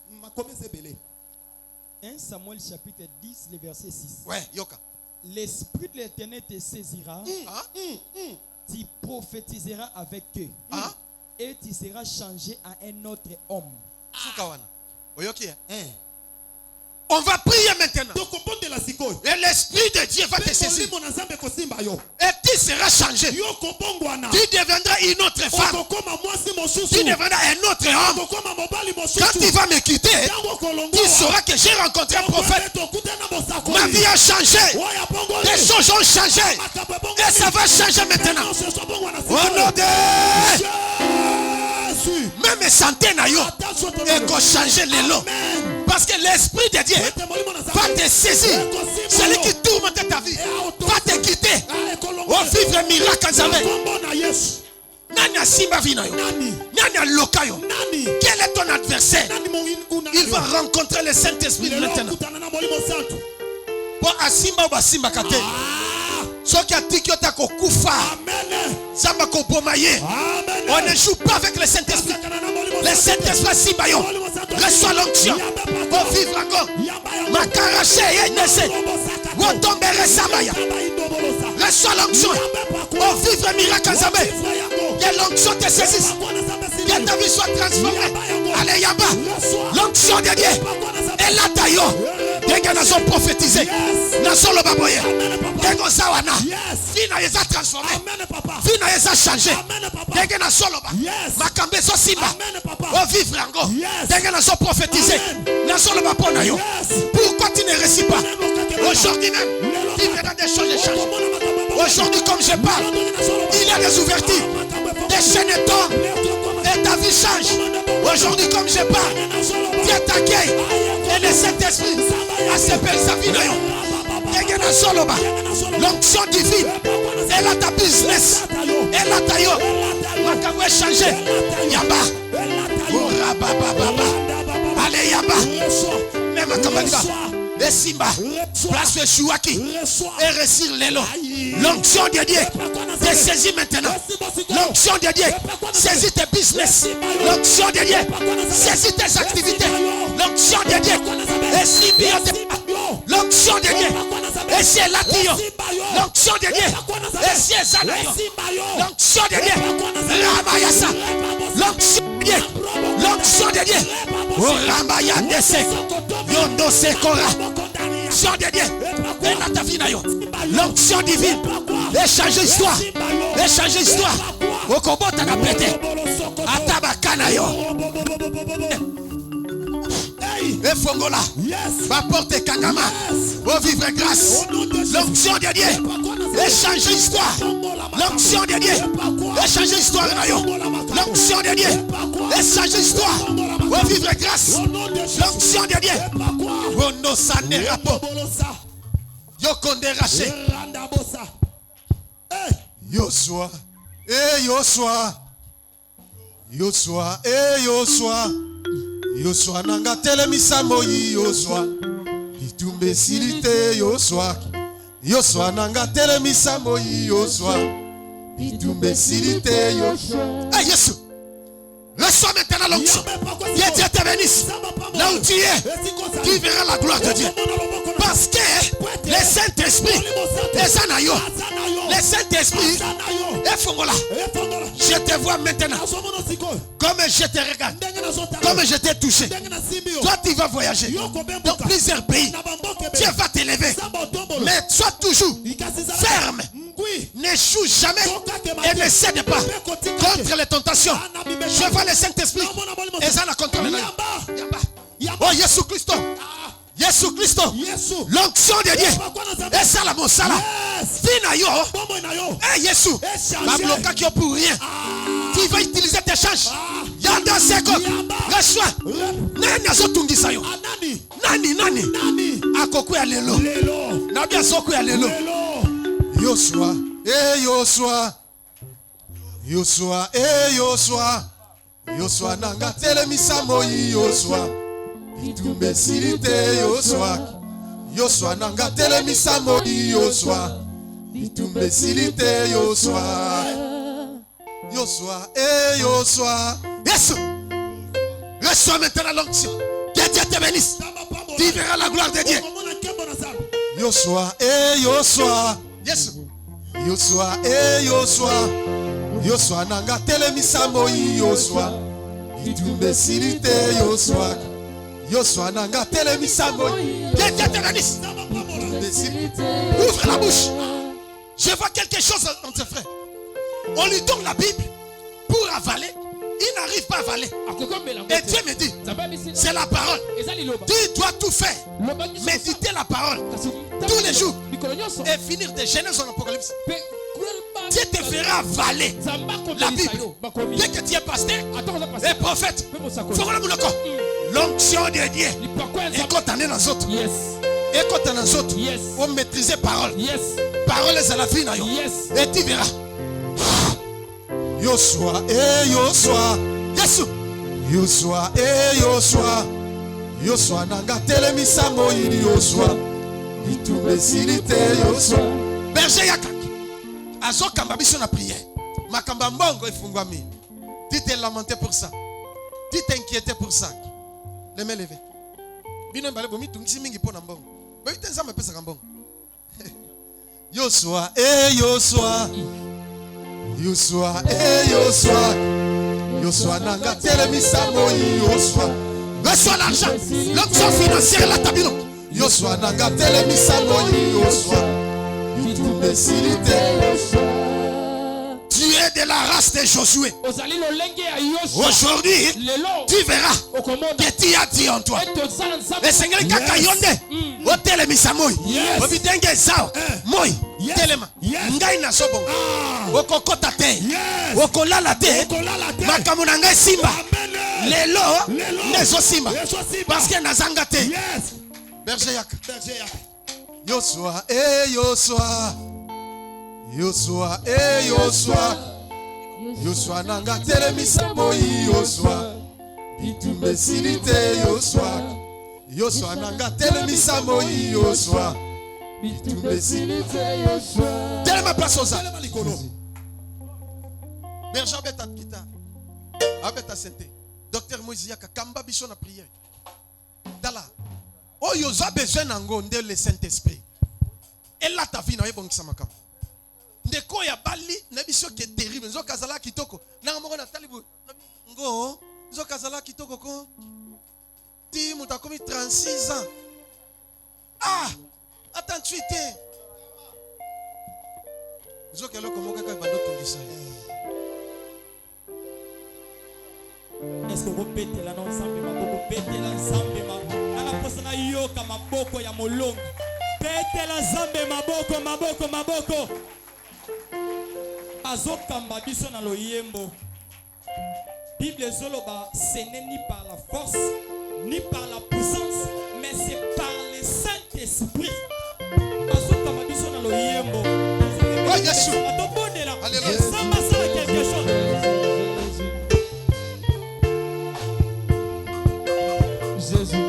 1 Samuel chapitre 10 le verset 6. Ouais, yoka. L'esprit de l'Éternel te saisira. Tu prophétiseras avec eux. Et tu seras changé à un autre homme. Sukawana. Oyoki hein? On va prier maintenant. Et l'esprit de Dieu va te saisir. Et tu seras changé. Tu deviendras une autre femme. Tu deviendras un autre homme. Quand tu vas me quitter, tu sauras que j'ai rencontré un prophète. Ma vie a changé. Les choses ont changé. Et ça va changer maintenant. Au nom de même santé na yo et qu'on change les lots. Parce que l'esprit de Dieu va te saisir. Celui qui tourmente ta vie va te quitter. Au vivre miracle en jamais. Nani a simba vina yo. Nani a loka yo. Quel est ton adversaire? Il va rencontrer le Saint-Esprit maintenant. Pour asimba ou asimba kate. Soki atiki otakokufa. Amen. Zamba kobomaye. Amen. On ne joue pas avec le Saint-Esprit. Le Saint-Esprit Simbayon. Reçois l'onction. Pour vivre encore. Makaraché Yenese. Wotombere Samaya. Reçois l'onction. Pour vivre miracle Zambé. Que l'onction te saisisse. Que ta vie soit transformée. Allez Yamba. L'onction de Dieu. Et là taillot. Dès que nous avons prophétisé. Nous sommes baboye. Dès que nous avons vie n'a pas transformé. Vie n'a pas changé. Dès que nous sommes là. Makambe so simba. On vivre encore. Dès que nous avons prophétisé. Nous sommes là pour nous. Pourquoi tu ne réussis pas? Aujourd'hui même, il y a des choses qui changent. Aujourd'hui, comme je parle, il y a des ouvertures. Des chaînes tombent. Et ta vie change. Aujourd'hui, comme je parle, Dieu t'accueille. Et le Saint-Esprit a séparé sa vie. L'onction divine. Elle a ta business. Elle a ta yo. Makabo est changé. Yamba. Allez, Yamba. Même Makabo. Et Simba, place le Chouaki et réussir l'élo. L'onction de Dieu te saisit maintenant. L'onction de Dieu saisit tes business. L'onction de Dieu saisit tes activités. L'onction de Dieu et Simbi. L'onction de Dieu et c'est Latio. L'onction de Dieu et c'est Zanayo. L'onction de Dieu Ramayasa. L'onction de Dieu. L'onction de Dieu. Oh Ramaya Dese. Yondo Sekora. L'onction de Dieu. Et la ta vie nayo. L'onction divine. Échanger histoire. Échanger histoire. Okobota na pété. Atabakana yo. Et Fongola. Va porter Kangama. Au vivre grâce. L'onction de Dieu. Échanger histoire. L'onction de Dieu. Échanger histoire nayo. L'onction de Dieu. Échanger histoire. Au vivre grâce. L'onction de Dieu. Ono sane rapo. Yokonde raché. Yosua. Eh Yosua. Yosua. Eh Yosua. Yosua nanga telemisa moyi Yosua. Itumbe silite Yosua. Yosua nanga telemisa moyi Yosua. Itumbe silite Yosua. Eh Yesu. Reçois maintenant l'onction. Dieu te bénisse. Là où tu es, tu verras la gloire de Dieu. Parce que le Saint-Esprit est Anayo. Le Saint-Esprit est Fongola. Je te vois maintenant. Comme je te regarde. Comme je t'ai touché. Toi, tu vas voyager dans plusieurs pays. Dieu va t'élever. Mais sois toujours ferme. N'échoue jamais et ne cède pas contre les tentations. Je vois le Saint-Esprit. Et ça la contrôle. Oh, Jésus Christ. Jésus Christ. L'onction de Dieu. Et ça la mon sala. Finayo. Eh, Jésus. La bloquer qui pour rien. Tu vas utiliser tes chances. Yanda Seko. Reçois. Nani azotungi sayo. Nani. Akoko ya lelo. Nabi azoko ya lelo. Yosua, eh Yosua. Yosua, eh Yosua. Yosua nanga telemisa moyi Yosua. Itumbe silite Yosua. Yosua nanga telemisa moyi Yosua. Itumbe silite Yosua. Yosua, eh Yosua. Yesu. Reçois maintenant l'onction. Que Dieu te bénisse. Tu verras la gloire de Dieu. Yosua, eh Yosua. Yes. Yosua, eh Yosua. Yosua nanga telemisa moyi Yosua. Itumbe silite Yosua. Yosua nanga telemisa moyi. Ouvre la bouche. Je vois quelque chose entre frères. On lui donne la Bible pour avaler. Il n'arrive pas à avaler. Et Dieu me dit, c'est la parole. Tu dois tout faire. Méditer la parole tous les jours. Et finir de Genèse en Apocalypse. Dieu te fera avaler la Bible. Dès que tu es pasteur et prophète, l'onction de Dieu. Et quand tu es dans les autres. Et quand tu es dans les autres, on maîtrise la parole. Parole est à la vie. Et tu verras. Yosua, eh Yosua. Yesu. Yosua, eh Yosua. Yosua nanga telemisa moyi Yosua. Itumbe silite Yosua. Berger Yaka. Azo kambabiso na prière. Makamba mbongo efungwami. Tu t'es lamenté pour ça. Tu t'inquiétais pour ça. Les mains levées. Bino mbale bomi tungisi mingi pona mbongo. Ba itenza mapesa kambongo. Yosua, Yosua. Yosua, Yosua. Yosua nanga telemisa moi Yosua. Reçois l'argent. L'option financière la tabino. Yosua nanga telemisa moi Yosua. Tu es de la race de Josué. Aujourd'hui, tu verras que tu as dit en toi. Le Seigneur Kakayonde, hôtel Misamoy, Obidenge Sao, Moy, Telema, Ngaina Sobon, Okokota Te, Okolala Te, Makamunanga Simba, Lelo, Nezo Simba, parce que Nazanga Te, Berger Yak, Yosua, Yosua. Yosua, Yosua. Yosua nanga telemisa moi Yosua. Itumbe silite Yosua. Yosua nanga telemisa moi Yosua. Itumbe silite Yosua. Telema place oza. Berger beta kita. Abeta sente. Docteur Moïse Yaka kamba biso na prière. Dala. Oh Yosa besoin nango nde le Saint-Esprit. Et là ta vie na yebongisa makam. Ndeko ya bali na biso ke terrible nzo kazala kitoko na moko na talibu ngo nzo kazala kitoko ko ti muta komi 36 ans attends 38 ans nzo kelo komo ka bando tongisa est-ce que vous pétez là ensemble maboko pétez là ensemble na posa na yoka maboko ya molongo pétez là ensemble maboko azokamba biso na loyembo. Bible zoloba, ce n'est ni par la force ni par la puissance, mais c'est par le Saint-Esprit. Azokamba biso na loyembo. Oh Yesu. Alléluia. Ça m'a ça quelque chose. Jésus.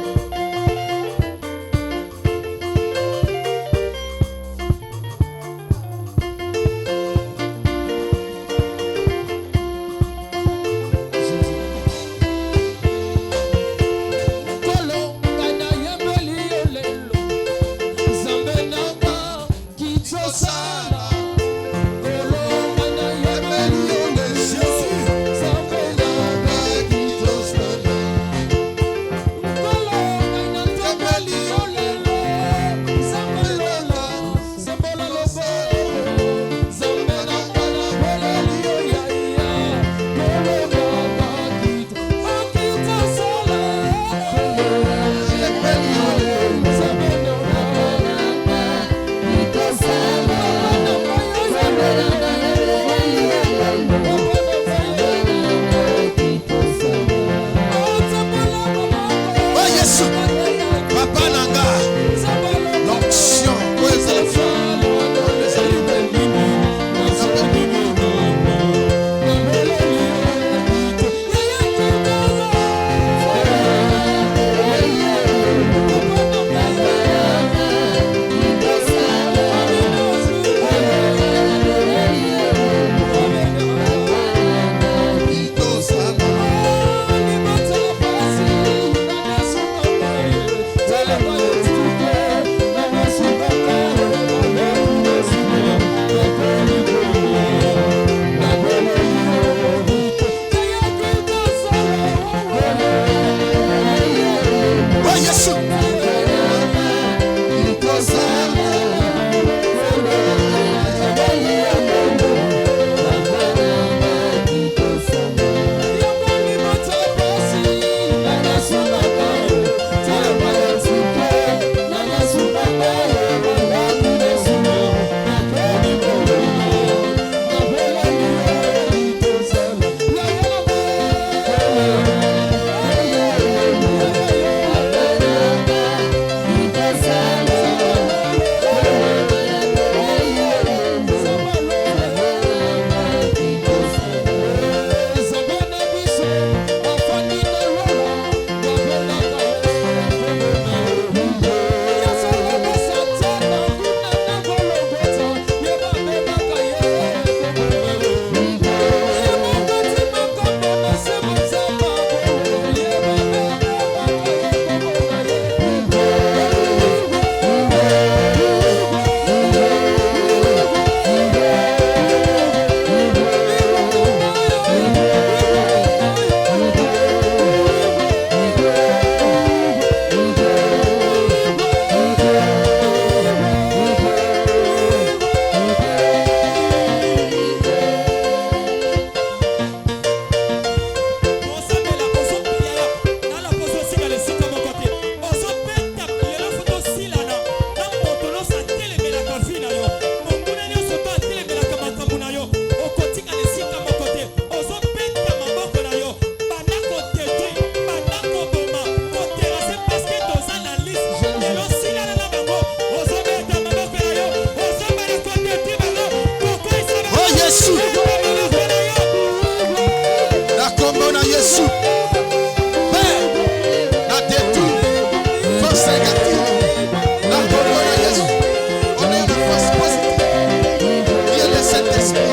Yesu. Na kombo na Yesu. Na détruit force négative. Na kombo na Yesu. On est une force positive. Il y a le Saint-Esprit.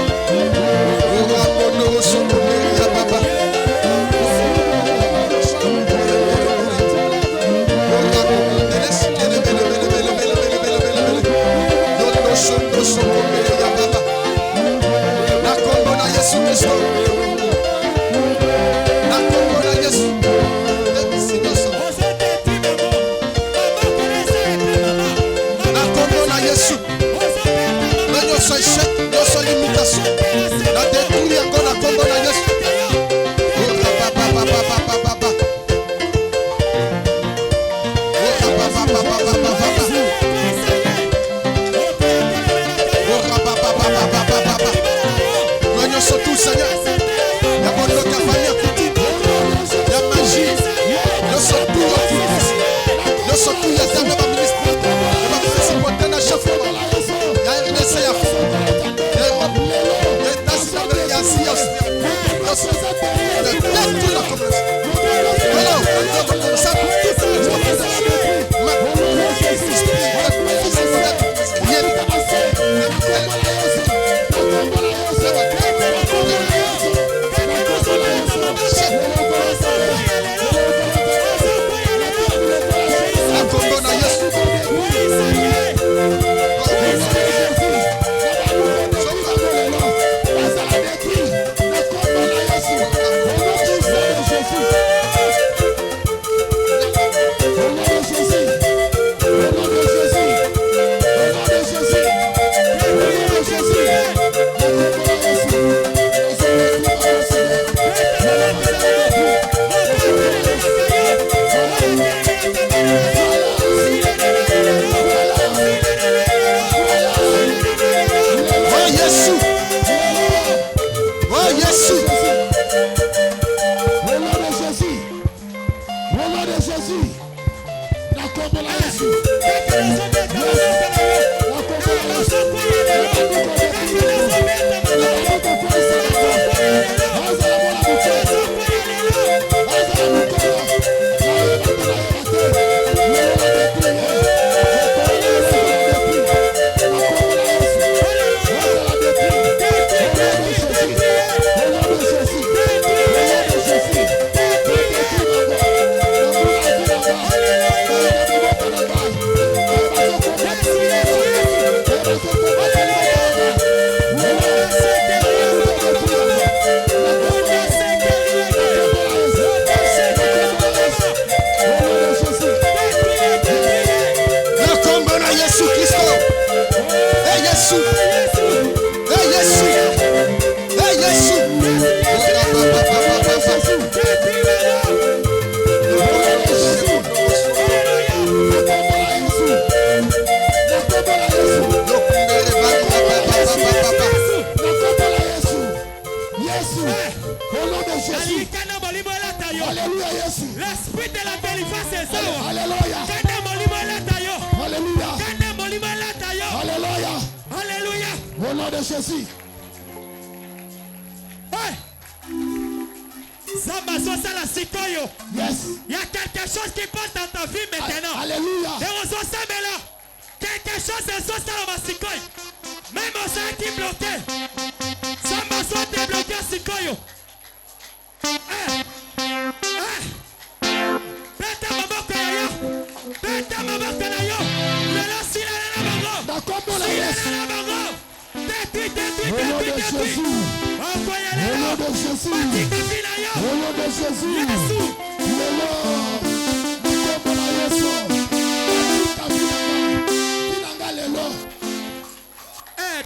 L'esprit de la délivrance est ça. Alléluia. Alléluia. Alléluia. Alléluia. Au nom de Jésus. Yes. Il y a quelque chose qui passe dans ta vie maintenant. Alléluia. Quelque chose est ça dans ma sikoyo. Même au sein qui est bloqué. Ça m'a soit débloqué à sikoyo. Beta maboko ya yo. Beta maboko na yo. Lelo sila na bango. D'accord la yes. Détruis. Au nom de Jésus. Au nom de Jésus. Au nom de Jésus. Jésus.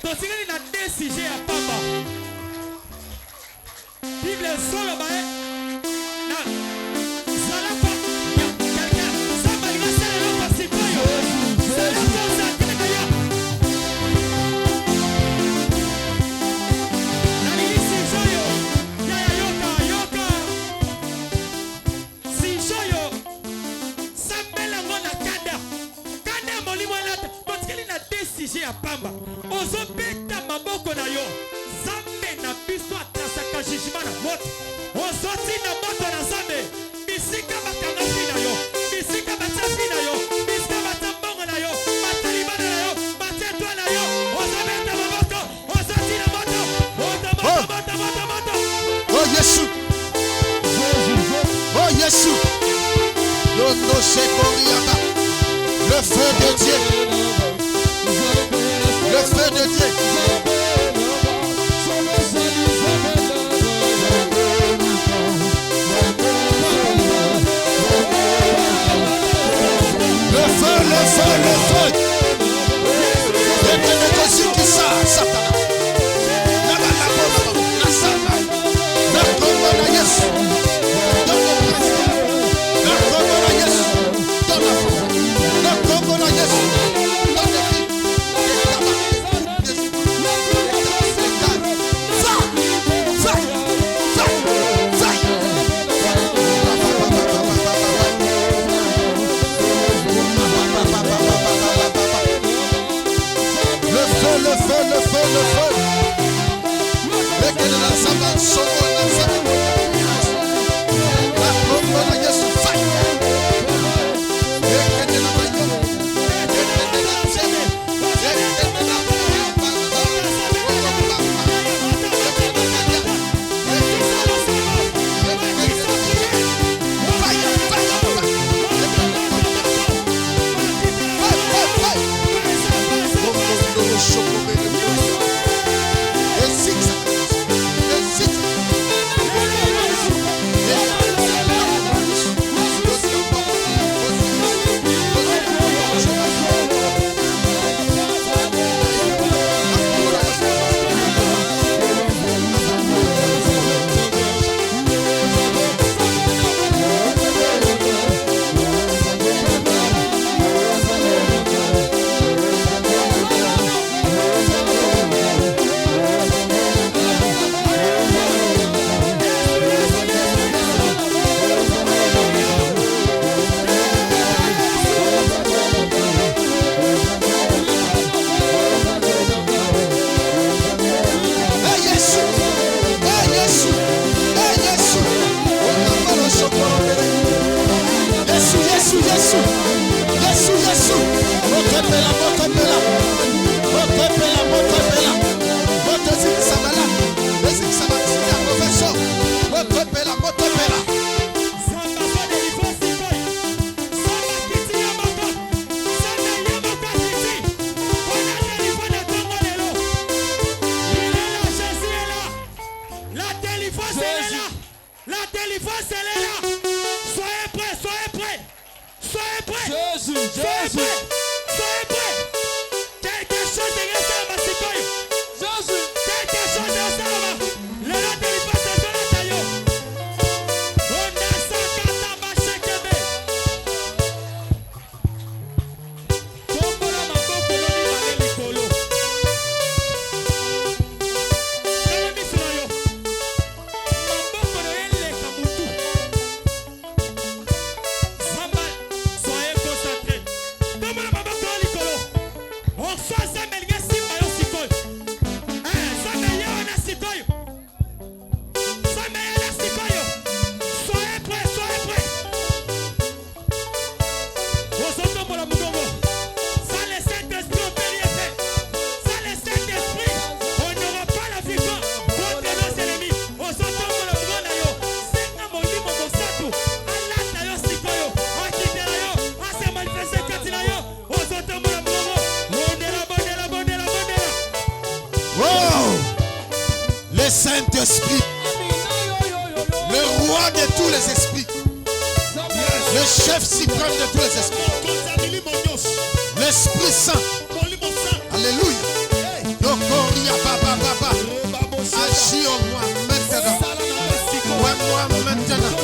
Tosigeli na DCG ya pamba. Bible solo bae. Na zala pa. Kaka samba liga sala lo pasipoyo. Zala ko sa kaka ya. Na ni si joyo. Ya yoka. Si joyo. Sambela ngona kada. Kada molimo lata. Tosigeli na DCG ya pamba. Ozo beta maboko na yo. na biso atrasaka jugement na moto ozoti na moto na Nzambe bisika bakanga fi na yo bisika batia fi na yo bisika batia mbongo na yo batia libana na yo batia etwa na yo ozobeta mamoto ozoti na moto moto. Oh Yesu, oh Yesu, Londo Shekoriaba, le feu de Dieu, le feu de Dieu. Le feu, le feu, le feu. Satana. Saint-Esprit, le roi de tous les esprits, le chef suprême de tous les esprits, l'Esprit Saint, alléluia, agis en moi maintenant, moi maintenant,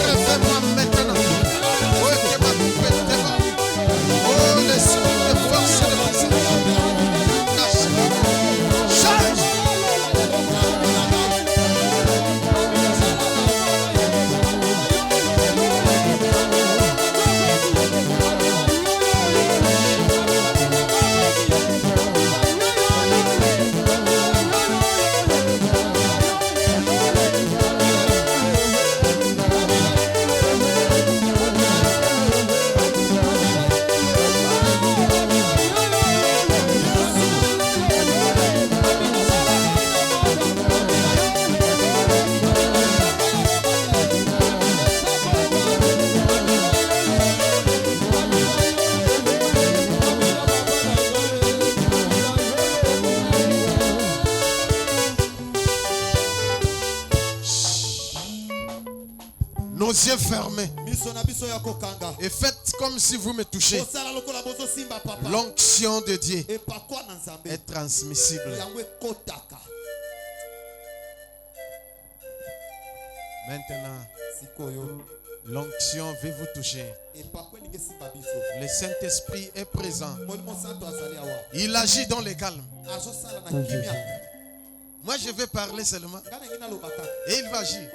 réveille-moi maintenant, oh l'esprit de force et de puissance, change. yeux fermés. Et faites comme si vous me touchez. L'onction de Dieu est transmissible. Maintenant, l'onction veut vous toucher. Le Saint-Esprit est présent. Il agit dans le calme. Moi, je vais parler seulement. Et il va agir.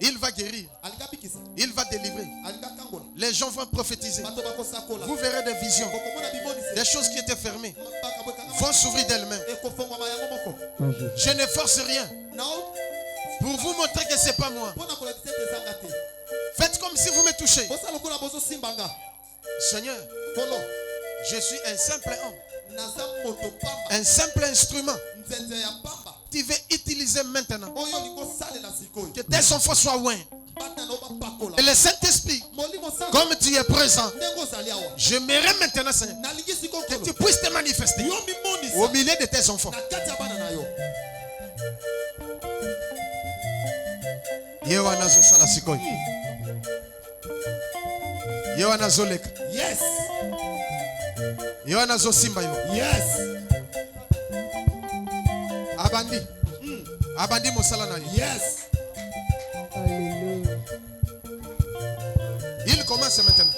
Il va guérir. Il va délivrer. Les gens vont prophétiser. Vous verrez des visions. Des choses qui étaient fermées vont s'ouvrir d'elles-mêmes. Je ne force rien. Pour vous montrer que ce n'est pas moi. Faites comme si vous me touchez. Seigneur, je suis un simple homme. Un simple instrument. Tu veux utiliser maintenant. Que tes enfants soient loin. Et le Saint-Esprit, comme tu es présent, j'aimerais maintenant, Seigneur, que tu puisses te manifester au milieu de tes enfants. Yewanazo sala sikoi. Yewanazo leka. Yes. Yewanazo simba yo. Yes. Abandi. Abandi mosala na yo. Yes. Il commence maintenant.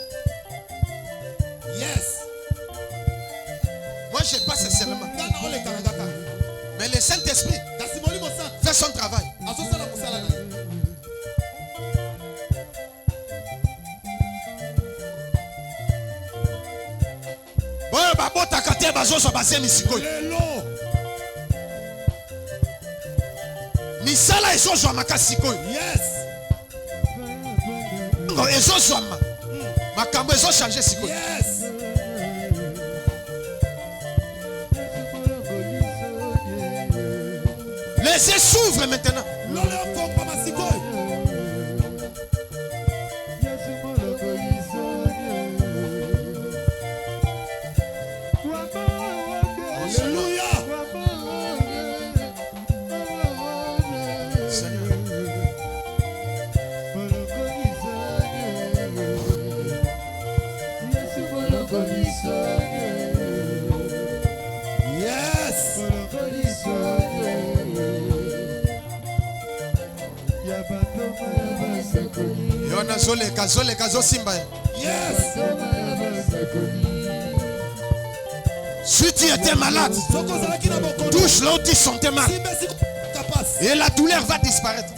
Yes. Moi je passe seulement. Mais le Saint-Esprit fait son travail. Misala ezozwa makasi koyo. Yes. Ezozwa makambo ezo changer sikoyo. Yes. Les yeux s'ouvrent maintenant. Yes. Si tu étais malade, touche là où tu sentais mal. Et la douleur va disparaître.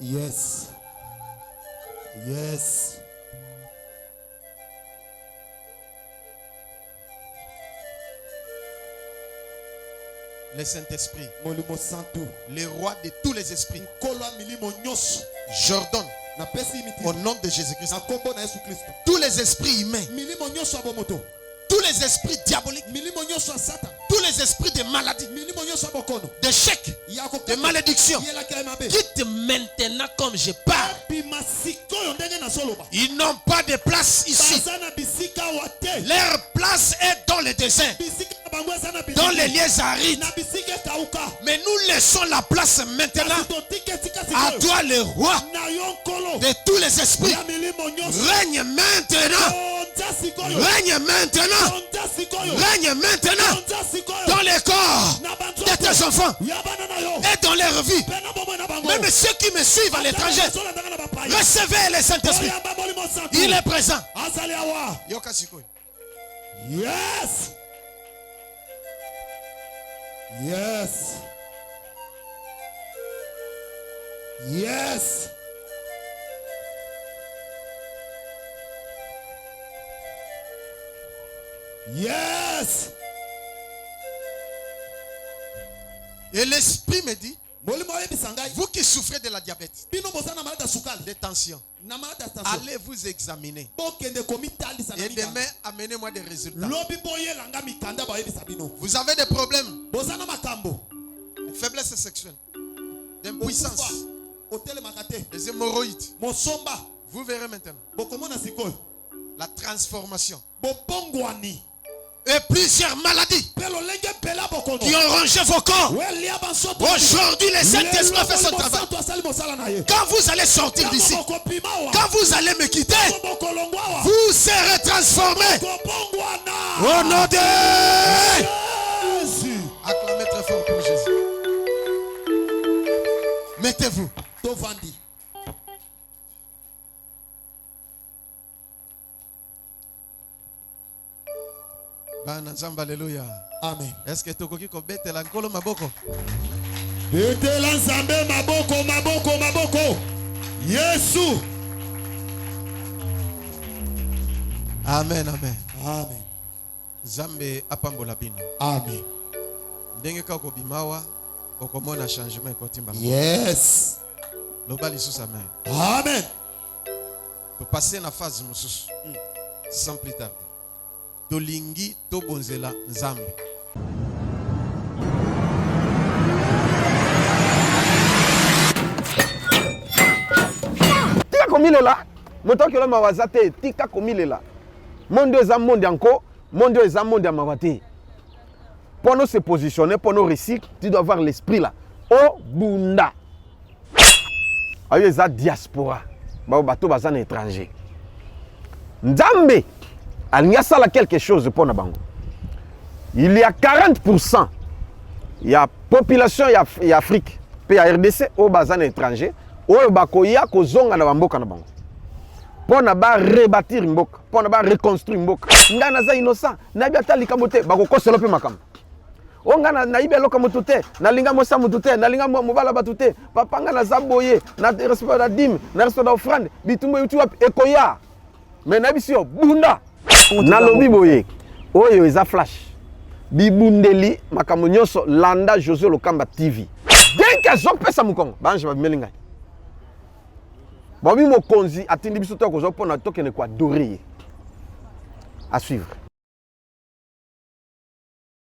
Yes. Yes. Le Saint-Esprit, le roi de tous les esprits, j'ordonne au nom de Jésus-Christ tous les esprits humains, tous les esprits diaboliques, tous les esprits de maladie, d'échec, de malédiction, quitte maintenant comme je parle. Ils n'ont pas de place ici. Leur place est dans le désert, dans les lieux arides. Mais nous laissons la place maintenant à toi, le roi de tous les esprits. Règne maintenant. Règne maintenant. Règne maintenant dans les corps de tes enfants et dans leur vie. Même ceux qui me suivent à l'étranger, recevez le Saint-Esprit. Il est présent. Yes. Yes. Yes. Yes. Et l'Esprit me dit, Vous qui souffrez de la diabète, de tension, allez vous examiner. Et demain, amenez-moi des résultats. Vous avez des problèmes de faiblesse sexuelle, d'impuissance, des hémorroïdes. Vous verrez maintenant la transformation. Et plusieurs maladies qui ont rongé vos corps. Aujourd'hui, le Saint-Esprit a fait son travail. Quand vous allez sortir d'ici, quand vous allez me quitter, vous serez transformés. Au nom de Jésus. Acclamez très fort pour Jésus. Mettez-vous. Alléluia. Amen. Est-ce que tu as la nkolo maboko? Betela nzambe maboko. Yesu. Amen. Zambe apambola bino. Amen. Ndenge ka ko bimawa okomona changement kotimba. Yes. Loba lisusu amen. Amen. Tu passer na phase mususu. Sans plus tarder. Tolingi tobonzela nzambe. Tika komilela moto ki oloma wazate tika komilela monde eza monde encore monde eza monde amawate. Pour nous se positionner, pour nous réussir, tu dois avoir l'esprit là. Oh bunda. Ayo eza diaspora. Ba bato bazana étranger. Nzambe il y a quelque chose pour nous. Il y a 40%. Il y a population, il y a Afrique, puis il y a RDC, au bazan étranger, au bakoya ko zonga na bamboka na bango. Pour na ba rebâtir mboka, pour na ba reconstruire mboka. Ngana za innocent, na biata likamote, bako ko selo pe makam. O ngana na ibe loka mutute, na linga mosa mutute, na linga mobala batute, papanga na zaboye, na respect da dim, na respect da offrande, bitumbo yutu ekoya. Mais na bisio bunda. Nalobi boye oyo eza flash bibundeli makambo nyonso landa Josué Lokamba TV dès que azopesa mukongo banje babimelinga bobi mokonzi atindi biso to kozopona tokene kwa adorer à suivre.